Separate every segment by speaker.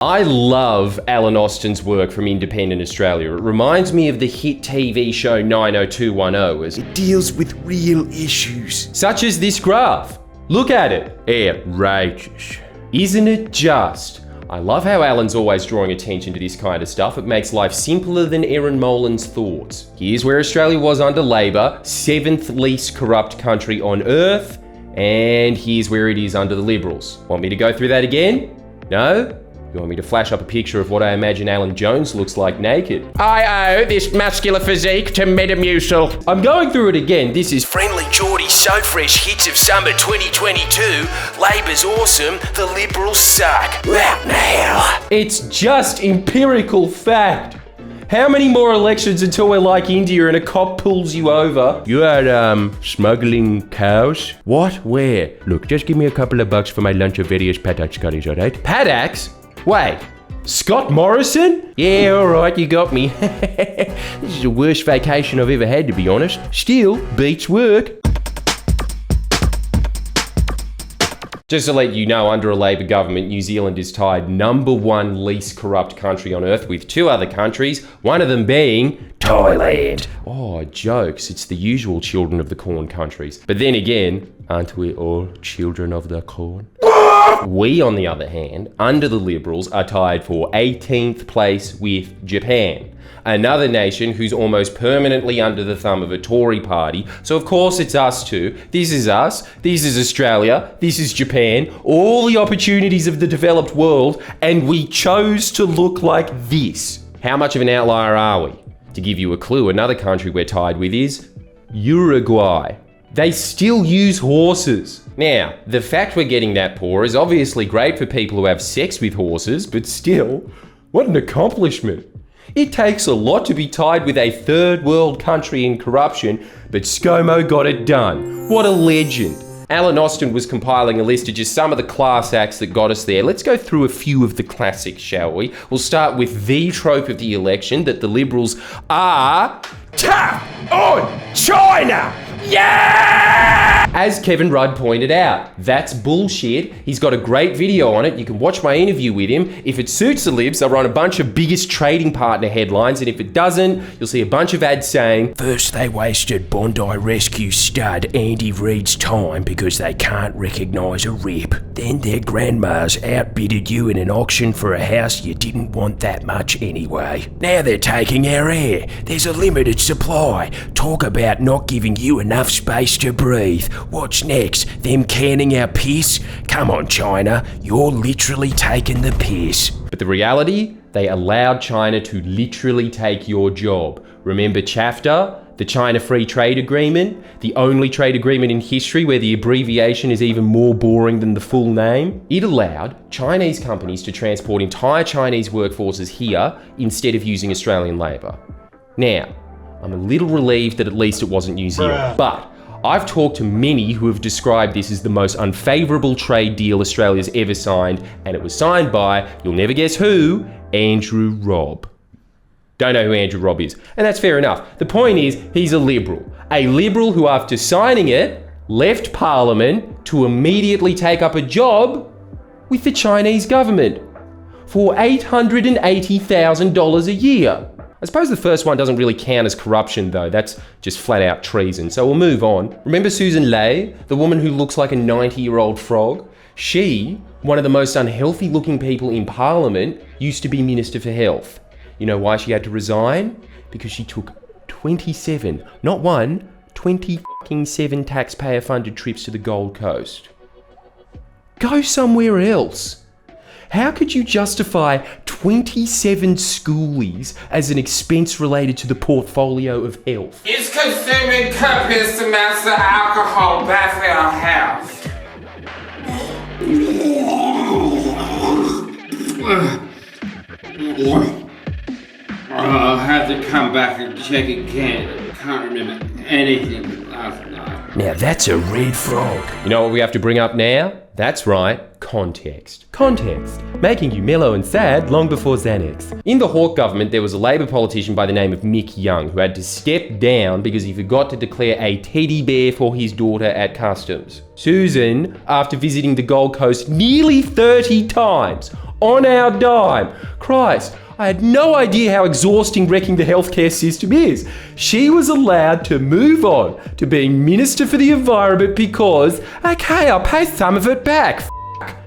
Speaker 1: I love Alan Austin's work from independent Australia. It reminds me of the hit TV show 90210 as
Speaker 2: It deals with real issues.
Speaker 1: such as this graph. Look at it. Outrageous. Isn't it just? I love how Alan's always drawing attention to this kind of stuff. It makes life simpler than Erin Molan's thoughts. Here's where Australia was under Labor, 7th least corrupt country on earth, and here's where it is under the Liberals. Want me to go through that again? No? You want me to flash up a picture of what I imagine Alan Jones looks like naked?
Speaker 3: I owe this muscular physique to Metamucil.
Speaker 1: I'm going through it again. This is
Speaker 2: Friendly Geordie's So Fresh Hits of Summer 2022. Labor's awesome, the Liberals suck. Out now.
Speaker 1: It's just empirical fact. How many more elections until we're like India and a cop pulls you over? You are, smuggling cows? What? Where? Look, just give me a couple of bucks for my lunch of various paddocks curries, alright? Paddocks? Wait, Scott Morrison? Yeah, alright, you got me. This is the worst vacation I've ever had, to be honest. Still, beats work. Just to let you know, under a Labor government, New Zealand is tied #1 least corrupt country on earth with 2 other countries, one of them being Thailand. Oh, jokes. It's the usual children of the corn countries. But then again, aren't we all children of the corn? We, on the other hand, under the Liberals, are tied for 18th place with Japan, another nation who's almost permanently under the thumb of a Tory party. So of course it's us two. This is us. This is Australia. This is Japan. All the opportunities of the developed world, and we chose to look like this. How much of an outlier are we? To give you a clue, another country we're tied with is Uruguay. They still use horses. Now, the fact we're getting that poor is obviously great for people who have sex with horses, but still, what an accomplishment. It takes a lot to be tied with a third world country in corruption, but Scomo got it done. What a legend. Alan Austin was compiling a list of just some of the class acts that got us there. Let's go through a few of the classics, shall we? We'll start with the trope of the election, that the Liberals are tough on China. Yeah! As Kevin Rudd pointed out, that's bullshit. He's got a great video on it. You can watch my interview with him. If it suits the Libs, they'll run a bunch of biggest trading partner headlines, and if it doesn't, you'll see a bunch of ads saying,
Speaker 2: First they wasted Bondi Rescue stud Andy Reid's time because they can't recognise a rip. Then their grandmas outbidded you in an auction for a house you didn't want that much anyway. Now they're taking our air. There's a limited supply. Talk about not giving you enough space to breathe. What's next? Them canning our piss? Come on, China. You're literally taking the piss.
Speaker 1: but the reality, they allowed China to literally take your job. Remember CHAFTA, the China Free Trade Agreement, the only trade agreement in history where the abbreviation is even more boring than the full name? It allowed Chinese companies to transport entire Chinese workforces here instead of using Australian labour. Now, I'm a little relieved that at least it wasn't New Zealand, but I've talked to many who have described this as the most unfavourable trade deal Australia's ever signed, and it was signed by, you'll never guess who, Andrew Robb. Don't know who Andrew Robb is, and that's fair enough. The point is, he's a Liberal who after signing it, left Parliament to immediately take up a job with the Chinese government for $880,000 a year. I suppose the first one doesn't really count as corruption though, that's just flat out treason, so we'll move on. Remember Susan Ley, the woman who looks like a 90-year-old frog? She, one of the most unhealthy looking people in Parliament, used to be Minister for Health. You know why she had to resign? Because she took 27, not one, 27 taxpayer-funded trips to the Gold Coast. Go somewhere else. How could you justify 27 schoolies as an expense related to the portfolio of health?
Speaker 4: Is consuming copious amounts of alcohol bad for our health? I'll have to come back and check again. I can't remember anything last night.
Speaker 2: Now that's a red frog.
Speaker 1: You know what we have to bring up now? That's right, context. Context, making you mellow and sad long before Xanax. In the Hawke government, there was a Labor politician by the name of Mick Young who had to step down because he forgot to declare a teddy bear for his daughter at customs. Susan, after visiting the Gold Coast nearly 30 times on our dime, Christ, I had no idea how exhausting wrecking the healthcare system is. She was allowed to move on to being Minister for the Environment because, okay, I'll pay some of it back.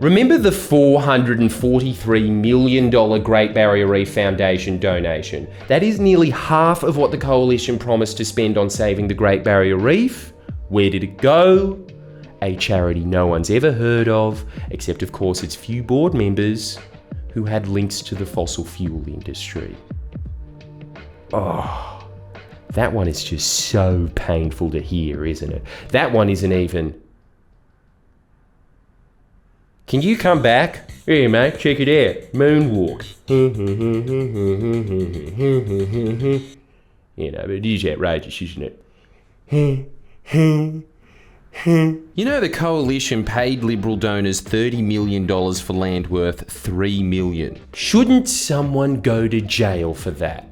Speaker 1: Remember the $443 million Great Barrier Reef Foundation donation? That is nearly half of what the coalition promised to spend on saving the Great Barrier Reef. Where did it go? A charity no one's ever heard of, except of course its few board members who had links to the fossil fuel industry. Oh, that one is just so painful to hear, isn't it? That one isn't even... Can you come back? Here, mate, check it out. Moonwalk. You know, but it is outrageous, isn't it? You know, the coalition paid Liberal donors $30 million for land worth $3 million. Shouldn't someone go to jail for that?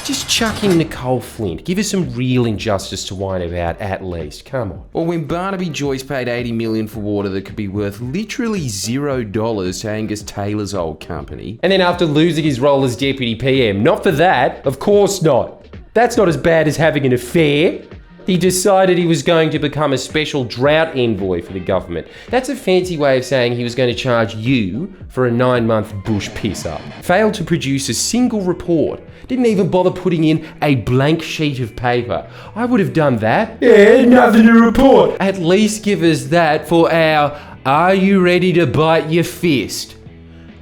Speaker 1: Just chuck in Nicole Flint. Give her some real injustice to whine about, at least. Come on. Or when Barnaby Joyce paid $80 million for water that could be worth literally $0 to Angus Taylor's old company. And then after losing his role as Deputy PM, not for that, of course not. That's not as bad as having an affair. He decided he was going to become a special drought envoy for the government. That's a fancy way of saying he was going to charge you for a 9-month bush piss-up. Failed to produce a single report. Didn't even bother putting in a blank sheet of paper. I would have done that.
Speaker 2: Yeah, nothing to report.
Speaker 1: At least give us that for our "Are you ready to bite your fist?"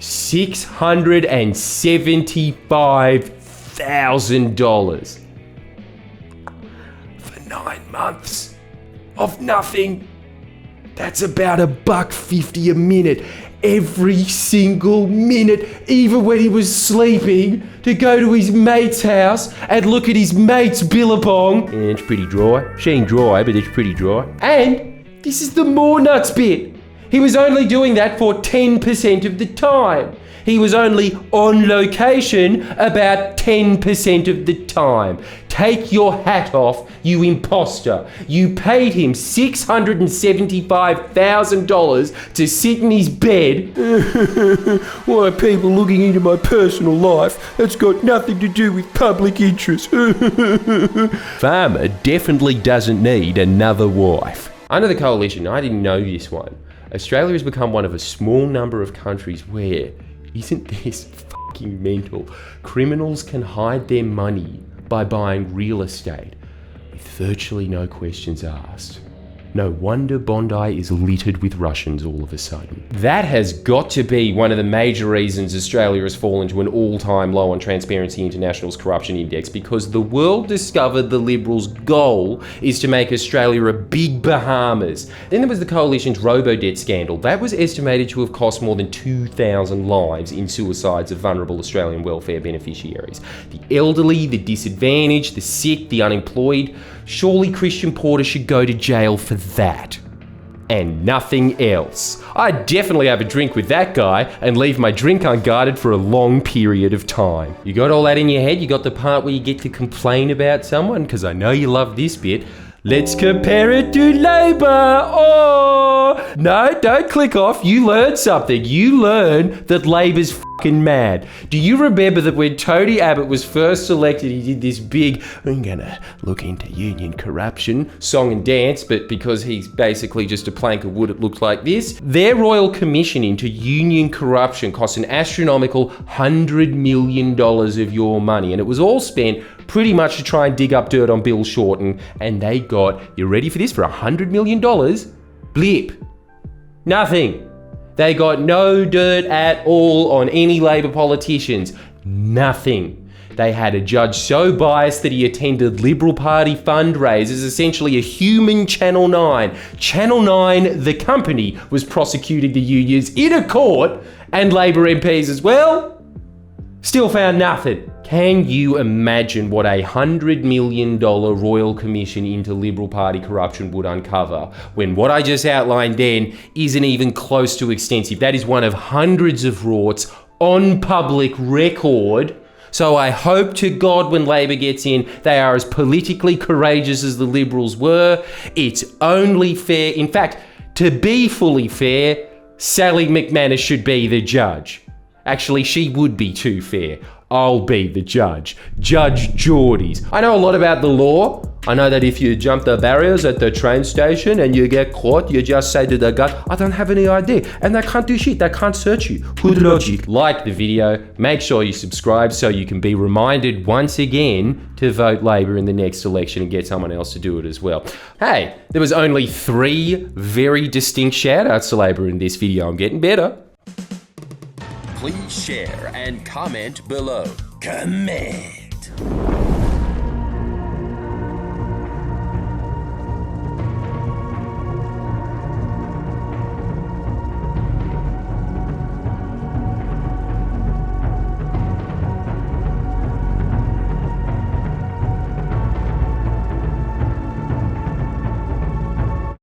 Speaker 1: $675,000.
Speaker 2: 9 months of nothing. That's about $1.50 a minute. Every single minute, even when he was sleeping, to go to his mate's house and look at his mate's billabong.
Speaker 1: Yeah, it's pretty dry. She ain't dry, but it's pretty dry.
Speaker 2: And this is the more nuts bit. He was only doing that for 10% of the time. He was only on location about 10% of the time. Take your hat off, you imposter. You paid him $675,000 to sit in his bed.
Speaker 5: Why are people looking into my personal life? That's got nothing to do with public interest.
Speaker 1: Farmer definitely doesn't need another wife. Under the coalition, I didn't know this one, Australia has become one of a small number of countries where, isn't this fucking mental, criminals can hide their money by buying real estate with virtually no questions asked. No wonder Bondi is littered with Russians all of a sudden. That has got to be one of the major reasons Australia has fallen to an all-time low on Transparency International's corruption index, because the world discovered the Liberals' goal is to make Australia a big Bahamas. Then there was the coalition's robo-debt scandal. That was estimated to have cost more than 2,000 lives in suicides of vulnerable Australian welfare beneficiaries. The elderly, the disadvantaged, the sick, the unemployed. Surely Christian Porter should go to jail for that. And nothing else. I'd definitely have a drink with that guy and leave my drink unguarded for a long period of time. You got all that in your head? You got the part where you get to complain about someone? Because I know you love this bit. Let's compare it to Labor. Oh, no, don't click off. You learned something. You learned that Labor's fucking mad. Do you remember that when Tony Abbott was first elected, he did this big, "I'm gonna look into union corruption" song and dance, but because he's basically just a plank of wood, it looked like this. Their royal commission into union corruption cost an astronomical $100 million of your money, and it was all spent pretty much to try and dig up dirt on Bill Shorten, and they got, you ready for this, for $100 million? Blip. Nothing. They got no dirt at all on any Labor politicians. Nothing. They had a judge so biased that he attended Liberal Party fundraisers, essentially a human Channel 9. Channel 9, the company, was prosecuting the unions in a court, and Labor MPs as well. Still found nothing. Can you imagine what a $100 million Royal Commission into Liberal Party corruption would uncover when what I just outlined then isn't even close to extensive? That is one of hundreds of rorts on public record. So I hope to God when Labor gets in, they are as politically courageous as the Liberals were. It's only fair. In fact, to be fully fair, Sally McManus should be the judge. Actually, she would be too fair. I'll be the judge. Judge Geordies. I know a lot about the law. I know that if you jump the barriers at the train station and you get caught, you just say to the guard, I don't have any ID. And they can't do shit. They can't search you. Good logic. Like the video. Make sure you subscribe so you can be reminded once again to vote Labor in the next election and get someone else to do it as well. Hey, there was only 3 very distinct shout-outs to Labor in this video. I'm getting better.
Speaker 2: Please share and comment below. Comment.